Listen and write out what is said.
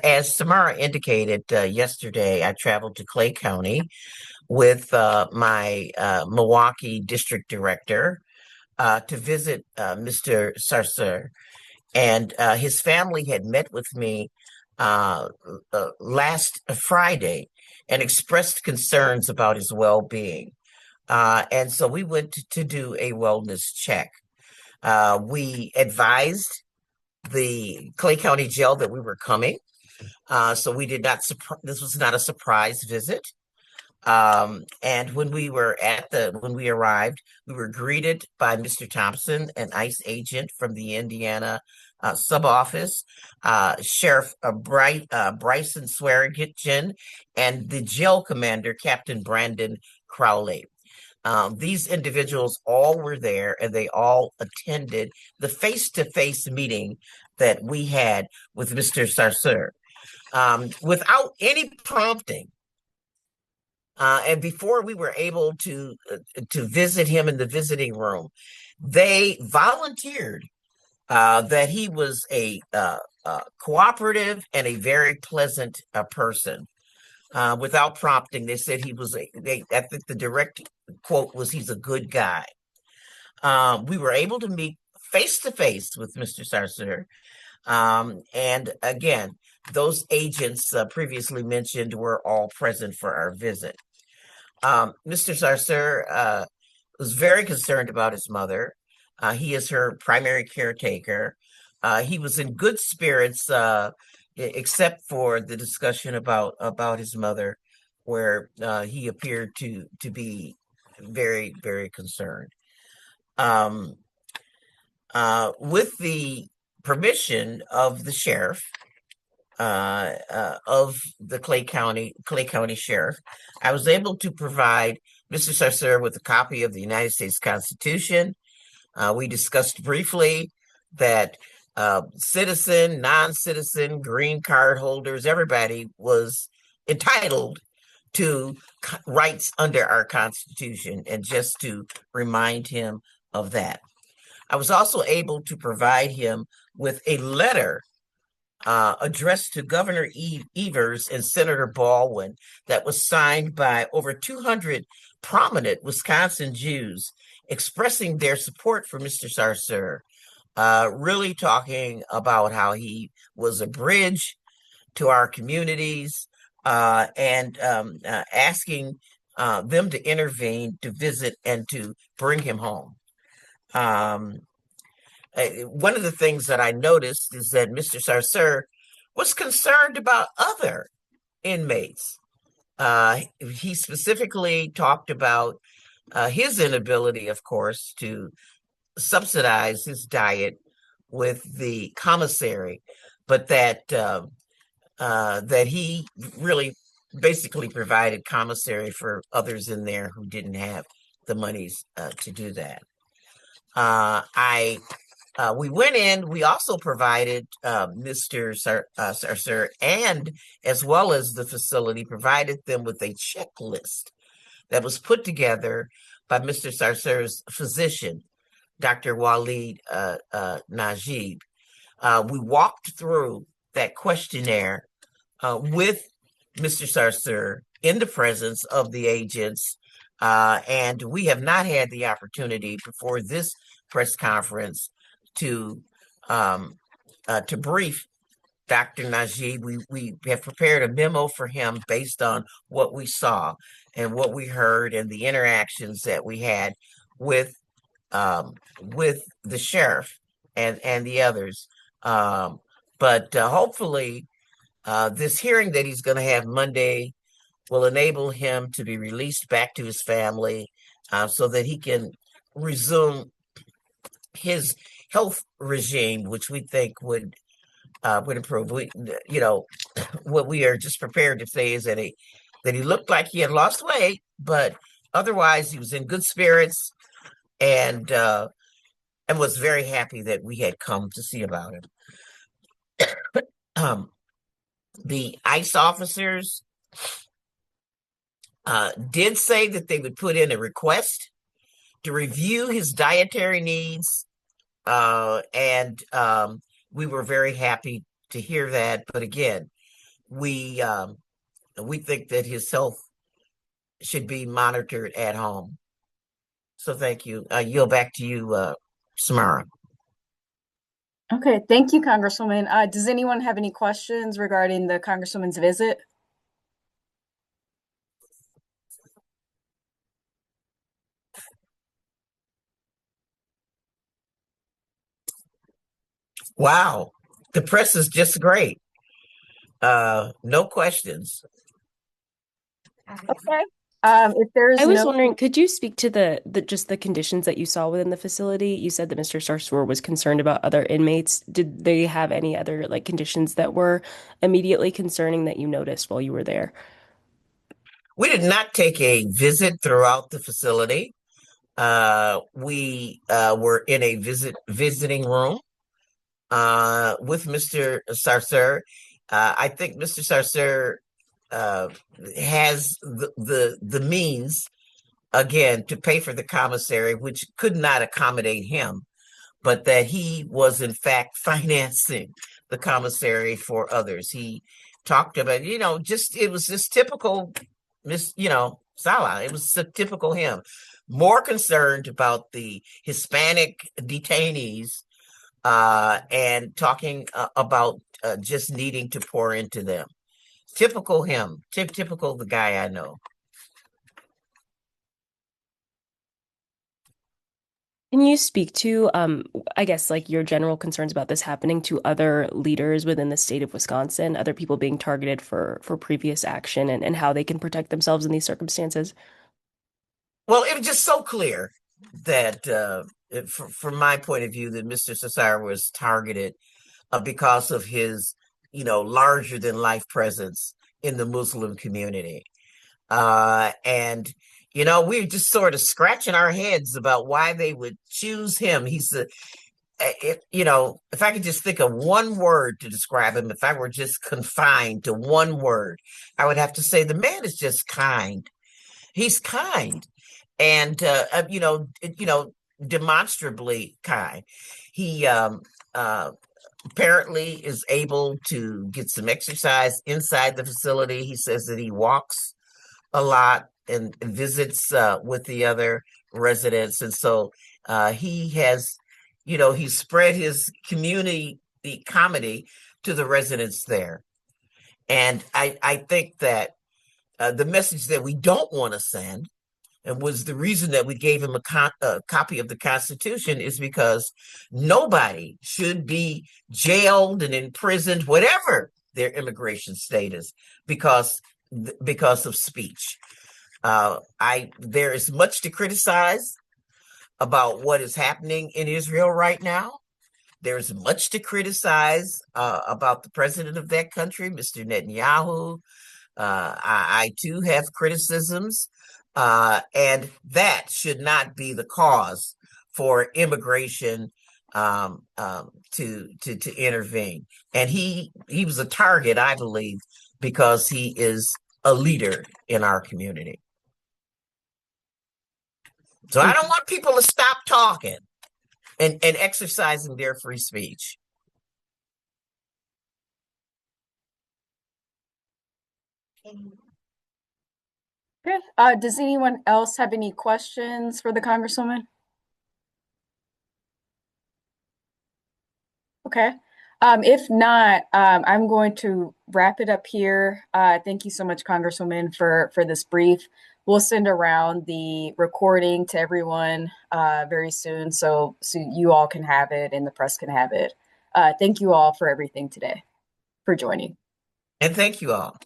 As Samara indicated yesterday, I traveled to Clay County with my Milwaukee district director to visit Mr. Sarsour. And his family had met with me uh, last Friday and expressed concerns about his well-being. And so we went to do a wellness check. We advised the Clay County Jail that we were coming. So we did not, this was not a surprise visit. And when we arrived, we were greeted by Mr. Thompson, an ICE agent from the Indiana sub office, Sheriff Bryson Swearigan, and the jail commander, Captain Brandon Crowley. These individuals all were there and they all attended the face-to-face meeting that we had with Mr. Sarsour. Without any prompting, and before we were able to visit him in the visiting room, they volunteered that he was a cooperative and a very pleasant person. Without prompting, they said he was I think the direct quote was, "He's a good guy." We were able to meet face to face with Mr. Sarsour. And again, those agents previously mentioned were all present for our visit. Mr. Sarsour was very concerned about his mother. He is her primary caretaker. He was in good spirits, except for the discussion about his mother, where he appeared to be very, very concerned. Um, with the permission of the sheriff, of the Clay County Sheriff, I was able to provide Mr. Sarsour with a copy of the United States Constitution. We discussed briefly that citizen, non-citizen, green card holders, everybody was entitled to rights under our Constitution, and just to remind him of that. I was also able to provide him with a letter addressed to Governor Evers and Senator Baldwin that was signed by over 200 prominent Wisconsin Jews expressing their support for Mr. Sarsour, really talking about how he was a bridge to our communities, and asking them to intervene, to visit, and to bring him home. Um, One of the things that I noticed is that Mr. Sarsour was concerned about other inmates. He specifically talked about his inability, of course, to subsidize his diet with the commissary, but that he really basically provided commissary for others in there who didn't have the monies to do that. I We went in. We also provided Mr. Sarsour, and as well as the facility, provided them with a checklist that was put together by Mr. Sarsour's physician, Dr. Waleed Najib. We walked through that questionnaire with Mr. Sarsour in the presence of the agents, and we have not had the opportunity before this press conference to brief Dr. Najib. We have prepared a memo for him based on what we saw and what we heard and the interactions that we had with the sheriff and the others. But hopefully, this hearing that he's going to have Monday will enable him to be released back to his family, so that he can resume his health regime, which we think would improve. What we are just prepared to say is that he looked like he had lost weight, but otherwise he was in good spirits, and was very happy that we had come to see about him. The ICE officers did say that they would put in a request to review his dietary needs, and we were very happy to hear that. But again, we we think that his health should be monitored at home. So thank you. Yield back to you, Samara. Okay, thank you, Congresswoman. Does anyone have any questions regarding the Congresswoman's visit? Wow, the press is just great. No questions. Okay. If I there's was no, wondering, could you speak to the just the conditions that you saw within the facility? You said that Mr. Sarsour was concerned about other inmates. Did they have any other like conditions that were immediately concerning that you noticed while you were there? We did not take a visit throughout the facility. We were in a visiting room with Mr. Sarsour. I think Mr. Sarsour uh, has the means again to pay for the commissary, which could not accommodate him, but that he was in fact financing the commissary for others. He talked about, just it was just typical Salah. It was typical him. More concerned about the Hispanic detainees and talking about just needing to pour into them. Typical him. Typical the guy I know. Can you speak to, I guess, like your general concerns about this happening to other leaders within the state of Wisconsin, other people being targeted for previous action and how they can protect themselves in these circumstances? Well, it was just so clear that, from my point of view, that Mr. Sarsour was targeted because of his, larger than life presence in the Muslim community. And we're just sort of scratching our heads about why they would choose him. He's the, if I could just think of one word to describe him, if I were just confined to one word, I would have to say the man is just kind. He's kind, and demonstrably kind. He apparently is able to get some exercise inside the facility. He says that he walks a lot and visits with the other residents. And so he has, he spread his community comedy to the residents there. And I think that the message that we don't want to send, and was the reason that we gave him a copy of the Constitution, is because nobody should be jailed and imprisoned, whatever their immigration status, because because of speech. There is much to criticize about what is happening in Israel right now. There's much to criticize about the president of that country, Mr. Netanyahu. I too have criticisms, and that should not be the cause for immigration to intervene. And he was a target, I believe, because he is a leader in our community. So I Thank don't want people to stop talking and exercising their free speech. okay. Does anyone else have any questions for the Congresswoman? Okay. If not, I'm going to wrap it up here. Thank you so much, Congresswoman, for this brief. We'll send around the recording to everyone very soon, so you all can have it and the press can have it. Thank you all for everything today, for joining. And thank you all.